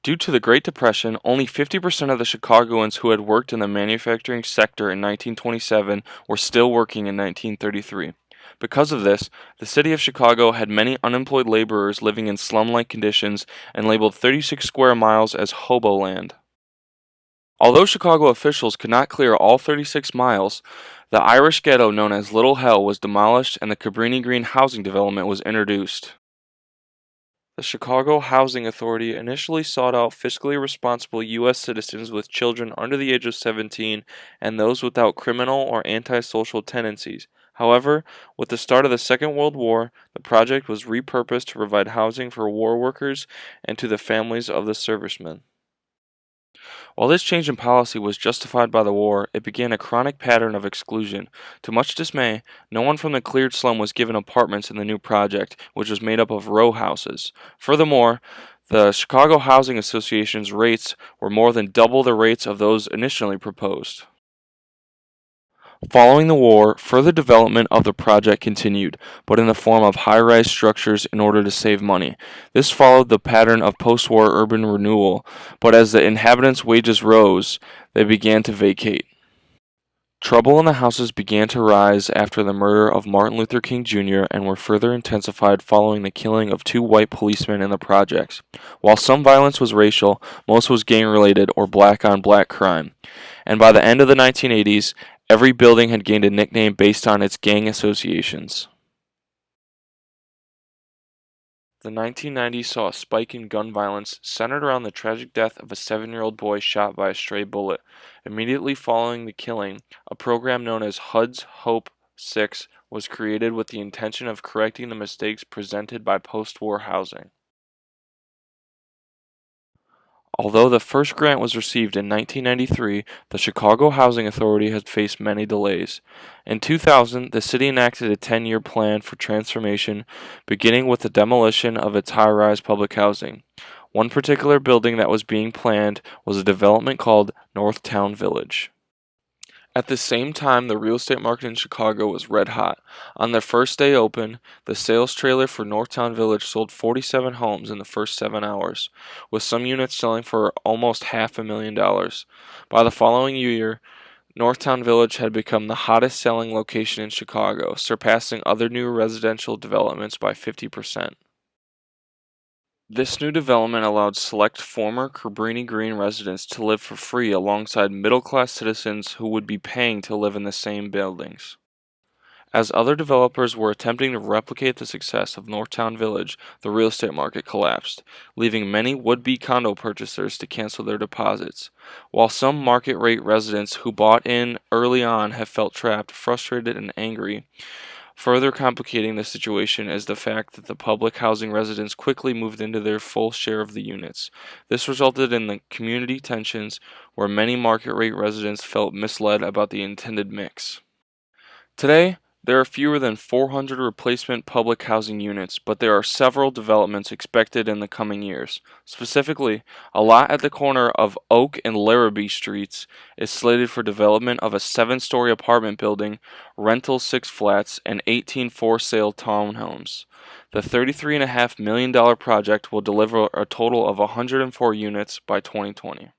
Due to the Great Depression, only 50% of the Chicagoans who had worked in the manufacturing sector in 1927 were still working in 1933. Because of this, the city of Chicago had many unemployed laborers living in slum-like conditions and labeled 36 square miles as hobo land. Although Chicago officials could not clear all 36 miles, the Irish ghetto known as Little Hell was demolished and the Cabrini Green housing development was introduced. The Chicago Housing Authority initially sought out fiscally responsible U.S. citizens with children under the age of 17 and those without criminal or antisocial tendencies. However, with the start of the Second World War, the project was repurposed to provide housing for war workers and to the families of the servicemen. While this change in policy was justified by the war, it began a chronic pattern of exclusion. To much dismay, no one from the cleared slum was given apartments in the new project, which was made up of row houses. Furthermore, the Chicago Housing Association's rates were more than double the rates of those initially proposed. Following the war, further development of the project continued, but in the form of high-rise structures in order to save money. This followed the pattern of post-war urban renewal, but as the inhabitants' wages rose, they began to vacate. Trouble in the houses began to rise after the murder of Martin Luther King Jr. and were further intensified following the killing of two white policemen in the projects. While some violence was racial, most was gang-related or black-on-black crime. And by the end of the 1980s, every building had gained a nickname based on its gang associations. The 1990s saw a spike in gun violence centered around the tragic death of a 7-year-old boy shot by a stray bullet. Immediately following the killing, a program known as HUD's Hope 6 was created with the intention of correcting the mistakes presented by post-war housing. Although the first grant was received in 1993, the Chicago Housing Authority has faced many delays. In 2000, the city enacted a 10-year plan for transformation, beginning with the demolition of its high-rise public housing. One particular building that was being planned was a development called Northtown Village. At the same time, the real estate market in Chicago was red hot. On their first day open, the sales trailer for Northtown Village sold 47 homes in the first 7 hours, with some units selling for almost $500,000. By the following year, Northtown Village had become the hottest selling location in Chicago, surpassing other new residential developments by 50%. This new development allowed select former Cabrini Green residents to live for free alongside middle-class citizens who would be paying to live in the same buildings. As other developers were attempting to replicate the success of Northtown Village, the real estate market collapsed, leaving many would-be condo purchasers to cancel their deposits. While some market-rate residents who bought in early on have felt trapped, frustrated, and angry, further complicating the situation is the fact that the public housing residents quickly moved into their full share of the units. This resulted in the community tensions where many market rate residents felt misled about the intended mix. Today, there are fewer than 400 replacement public housing units, but there are several developments expected in the coming years. Specifically, a lot at the corner of Oak and Larrabee Streets is slated for development of a 7-story apartment building, rental 6 flats, and 18 for-sale townhomes. The $33.5 million project will deliver a total of 104 units by 2020.